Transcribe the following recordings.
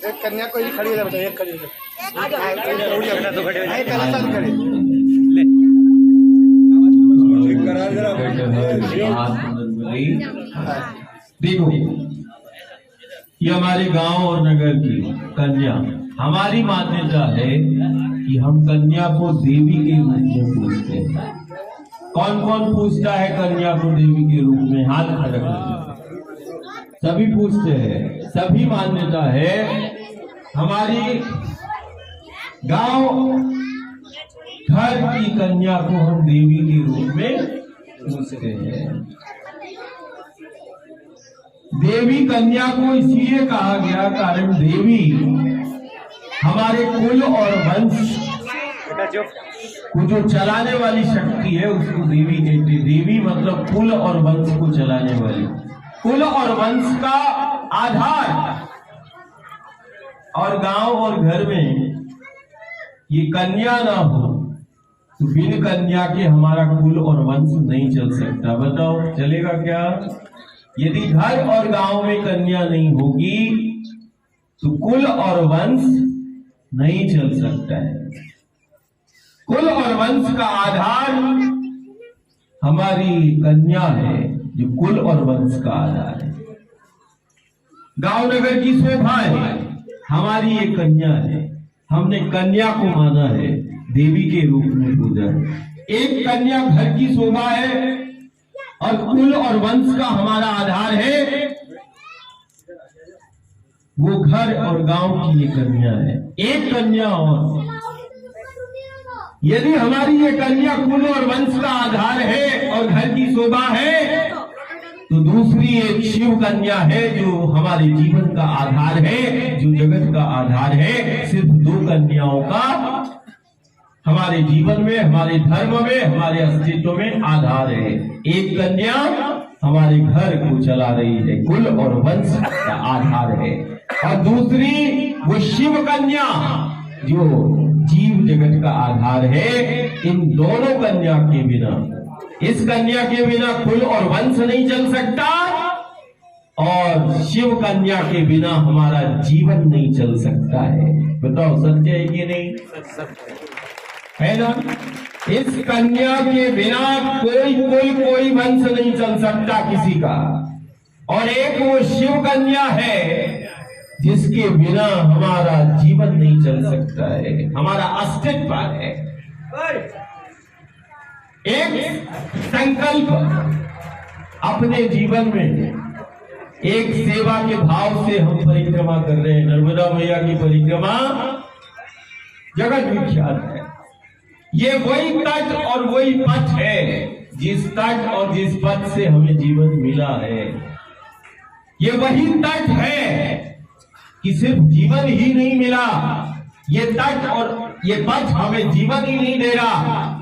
एक कन्या कोई खड़ी है बेटा, एक खड़ी है देखो, ये हमारे गांव और नगर की कन्या। हमारी मान्यता है कि हम कन्या को देवी के रूप में पूजते हैं। कौन कौन पूजता है कन्या को देवी के रूप में? हाथ खड़ा करके सभी पूछते हैं। सभी मान्यता है, हमारी गांव घर की कन्या को हम देवी के रूप में पूजते हैं। देवी कन्या को इसलिए कहा गया कारण देवी हमारे कुल और वंश को जो चलाने वाली शक्ति है उसको देवी कहते हैं। देवी मतलब कुल और वंश को चलाने वाली, कुल और वंश का आधार। और गांव और घर में ये कन्या ना हो तो बिन कन्या के हमारा कुल और वंश नहीं चल सकता। बताओ चलेगा क्या? यदि घर और गांव में कन्या नहीं होगी तो कुल और वंश नहीं चल सकता है। कुल और वंश का आधार हमारी कन्या है, जो कुल और वंश का आधार है। गांव नगर की शोभा है, हमारी ये कन्या है। हमने कन्या को माना है, देवी के रूप में पूजा है। एक कन्या घर की शोभा है और कुल और वंश का हमारा आधार है। वो घर और गांव की ये कन्या है। एक कन्या और यदि हमारी ये कन्या कुल और वंश का आधार है और घर की शोभा है, तो दूसरी एक शिव कन्या है जो हमारे जीवन का आधार है, जो जगत का आधार है। सिर्फ दो कन्याओं का हमारे जीवन में, हमारे धर्म में, हमारे अस्तित्व में आधार है। एक कन्या हमारे घर को चला रही है, कुल और वंश का आधार है। और दूसरी वो शिव कन्या जो जीव जगत का आधार है। इन दोनों कन्या के बिना, इस कन्या के बिना कुल और वंश नहीं चल सकता और शिव कन्या के बिना हमारा जीवन नहीं चल सकता है। बताओ सत्य है कि नहीं? है ना? इस कन्या के बिना कोई वंश नहीं चल सकता किसी का। और एक वो शिव कन्या है जिसके बिना हमारा जीवन नहीं चल सकता है, हमारा अस्तित्व है। एक संकल्प अपने जीवन में, एक सेवा के भाव से हम परिक्रमा कर रहे हैं। नर्मदा मैया की परिक्रमा जगत विख्यात है। ये वही तट और वही पथ है जिस तट और जिस पथ से हमें जीवन मिला है। ये वही तट है कि सिर्फ जीवन ही नहीं मिला, ये तट और ये पथ हमें जीवन ही नहीं दे रहा,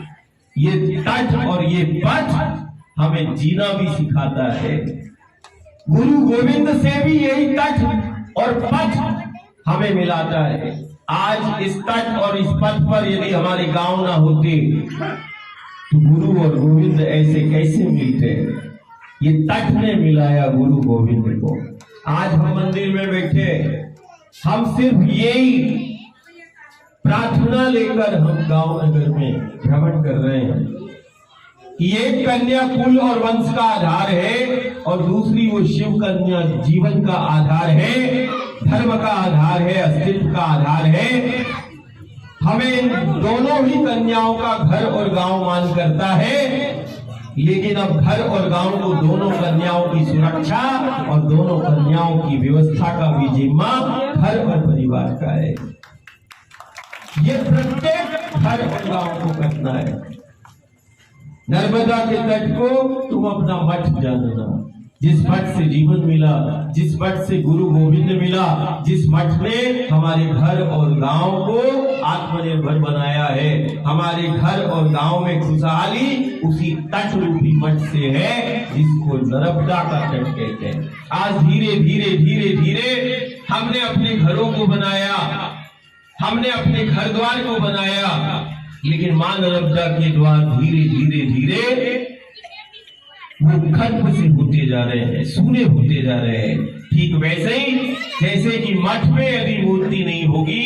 ये तट और ये पथ हमें जीना भी सिखाता है। गुरु गोविंद से भी यही तट और पथ हमें मिलाता है। आज इस तट और इस पथ पर यदि हमारे गांव ना होते तो गुरु और गोविंद ऐसे कैसे मिलते? ये तट ने मिलाया गुरु गोविंद को। आज हम मंदिर में बैठे, हम सिर्फ यही प्रार्थना लेकर हम गांव नगर में भ्रमण कर रहे हैं कि एक कन्या कुल और वंश का आधार है और दूसरी वो शिव कन्या जीवन का आधार है, धर्म का आधार है, अस्तित्व का आधार है। हमें दोनों ही कन्याओं का घर और गांव मान करता है, लेकिन अब घर और गांव को दोनों कन्याओं की सुरक्षा और दोनों कन्याओं की व्यवस्था का भी जिम्मा घर और परिवार का है। ये प्रत्येक घर और गांव को करना है। नर्मदा के तट को तुम अपना मठ जानना, जिस मठ से जीवन मिला, जिस मठ से गुरु गोविंद मिला, जिस मठ ने हमारे घर और गांव को आत्मनिर्भर बनाया है, हमारे घर और गांव में खुशहाली उसी तट रूपी मठ से है जिसको नर्मदा का तट कहते हैं। आज धीरे धीरे धीरे धीरे हमने अपने घरों को बनाया, हमने अपने घर द्वार को बनाया, लेकिन मां नर्मदा के द्वार धीरे धीरे धीरे वो खत्म से होते जा रहे हैं, सूने होते जा रहे हैं। ठीक वैसे ही जैसे कि मठ में यदि मूर्ति नहीं होगी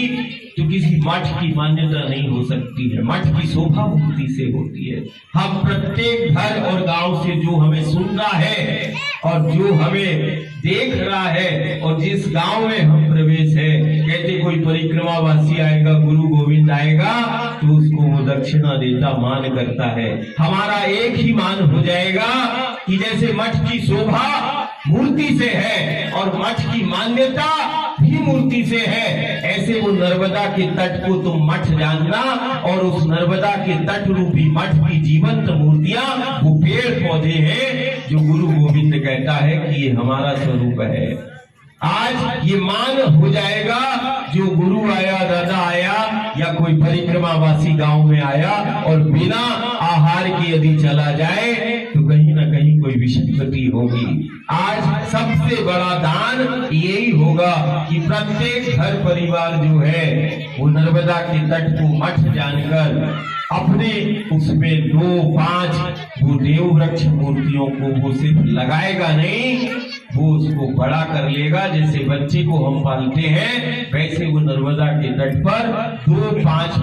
तो किसी मठ की मान्यता नहीं हो सकती है। मठ की शोभा मूर्ति से होती है। हम प्रत्येक घर और गांव से जो हमें सुन रहा है और जो हमें देख रहा है और जिस गांव में हम प्रवेश है, कहते कोई परिक्रमावासी आएगा, गुरु गोविंद आएगा तो उसको वो दक्षिणा देता, मान करता है। हमारा एक ही मान हो जाएगा कि जैसे मठ की शोभा मूर्ति से है और मठ की मान्यता भी मूर्ति से है, ऐसे वो नर्मदा के तट को तुम मठ जानना और उस नर्मदा के तट रूपी मठ की जीवंत मूर्तियां वो पेड़ पौधे हैं जो गुरु गोविंद कहता है कि ये हमारा स्वरूप है। आज ये मान हो जाएगा, जो गुरु आया, दादा आया या कोई परिक्रमावासी गांव में आया और बिना आहार के यदि चला जाए तो कहीं ना कहीं कोई विषमगति होगी। आज सबसे बड़ा दान यही होगा कि प्रत्येक घर परिवार जो है वो नर्मदा के तट को मठ जानकर अपने उसमें 2-5 वो देव वृक्ष मूर्तियों को वो सिर्फ लगाएगा नहीं, वो उसको बड़ा कर लेगा। जैसे बच्चे को हम पालते हैं वैसे वो नर्मदा के तट पर 2-5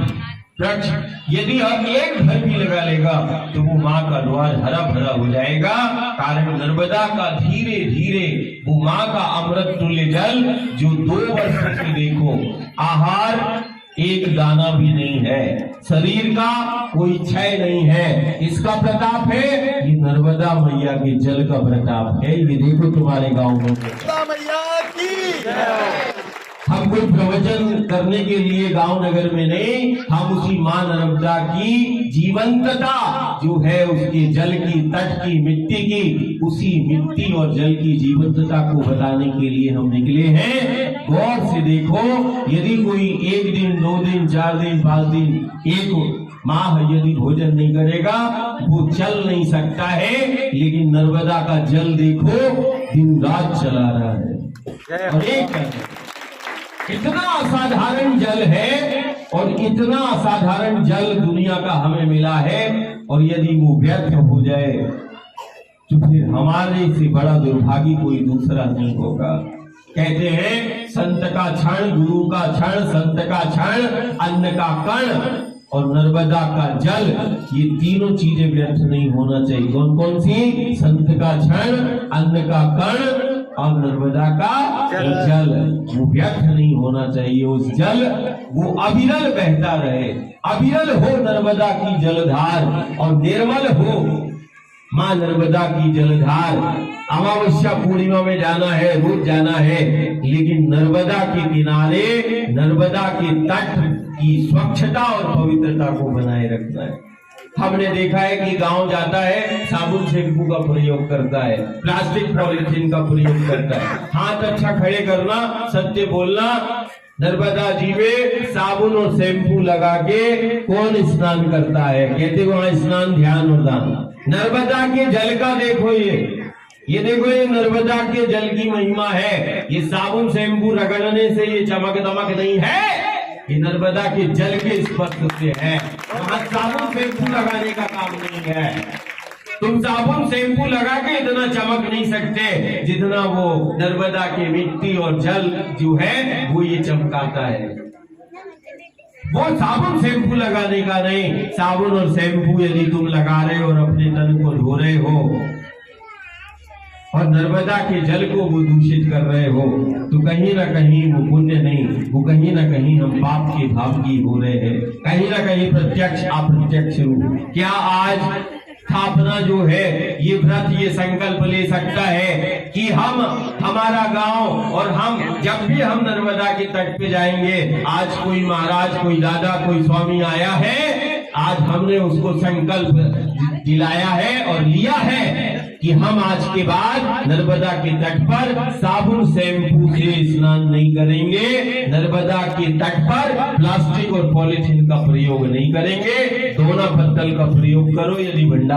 वृक्ष यदि हम एक घर भी लगा लेगा तो वो माँ का द्वार हरा भरा हो जाएगा। कारण नर्मदा का धीरे धीरे वो माँ का अमृत तुल्य जल जो 2 वर्ष से देखो आहार एक दाना भी नहीं है, शरीर का कोई क्षय नहीं है, इसका प्रताप है ये नर्मदा मैया के जल का प्रताप है। ये देखो तुम्हारे गांव में मैया की हम कोई प्रवचन करने के लिए गांव नगर में नहीं, हम उसी मां नर्मदा की जीवंतता जो है उसके जल की, तट की, मिट्टी की, उसी मिट्टी और जल की जीवंतता को बताने के लिए हम निकले हैं। गौर से देखो, यदि कोई 1 दिन 2 दिन 4 दिन 5 दिन 1 माह यदि भोजन नहीं करेगा वो चल नहीं सकता है, लेकिन नर्मदा का जल देखो दिन रात चला रहा है। और एक इतना असाधारण जल है और इतना असाधारण जल दुनिया का हमें मिला है, और यदि वो व्यर्थ हो जाए तो फिर हमारे से बड़ा दुर्भागी कोई दूसरा नहीं होगा। कहते हैं संत का क्षण, गुरु का क्षण, संत का क्षण, अन्न का कण और नर्मदा का जल, ये तीनों चीजें व्यर्थ नहीं होना चाहिए। कौन कौन सी? संत का क्षण, अन्न का कण और नर्मदा का जल, वो व्यर्थ नहीं होना चाहिए। उस जल वो अविरल बहता रहे, अविरल हो नर्मदा की जलधार और निर्मल हो मां नर्मदा की जलधार। अमावस्या पूर्णिमा में जाना है, रोज जाना है, लेकिन नर्मदा के किनारे, नर्मदा के तट की स्वच्छता और पवित्रता को बनाए रखना है। हमने देखा है कि गांव जाता है, साबुन शैम्पू का प्रयोग करता है, प्लास्टिक पॉलिथीन का प्रयोग करता है। हाथ अच्छा खड़े करना, सत्य बोलना। नर्मदा जी में साबुन और शैम्पू लगा के कौन स्नान करता है? कहते वहां स्नान ध्यान और दान। नर्मदा के जल का देखो, ये देखो, ये नर्मदा के जल की महिमा है। ये साबुन शैम्पू रगड़ने से ये चमक दमक नहीं है, ये नर्मदा के जल के स्पर्श से है। वहां साबुन शैम्पू लगाने का काम नहीं है। तुम साबुन शैम्पू लगा के इतना चमक नहीं सकते जितना वो नर्मदा के मिट्टी और जल जो है वो ये चमकाता है। वो साबुन शैम्पू लगाने का नहीं, साबुन और शैम्पू यदि तुम लगा रहे हो और अपने तन को धो रहे हो और नर्मदा के जल को वो दूषित कर रहे हो तो कहीं ना कहीं वो पुण्य नहीं, वो कहीं ना कहीं हम पाप के भागी हो रहे हैं। कहीं ना कहीं प्रत्यक्ष अप्रत्यक्ष रूप। क्या आज स्थापना जो है ये व्रत ये संकल्प ले सकता है कि हम, हमारा गांव और हम जब भी हम नर्मदा के तट पे जाएंगे, आज कोई महाराज, कोई दादा, कोई स्वामी आया है, आज हमने उसको संकल्प दिलाया है और लिया है कि हम आज के बाद नर्मदा के तट पर साबुन शैम्पू से स्नान नहीं करेंगे, नर्मदा के तट पर प्लास्टिक और पॉलीथीन का प्रयोग नहीं करेंगे। दोना पत्तल का प्रयोग करो। यदि भंडार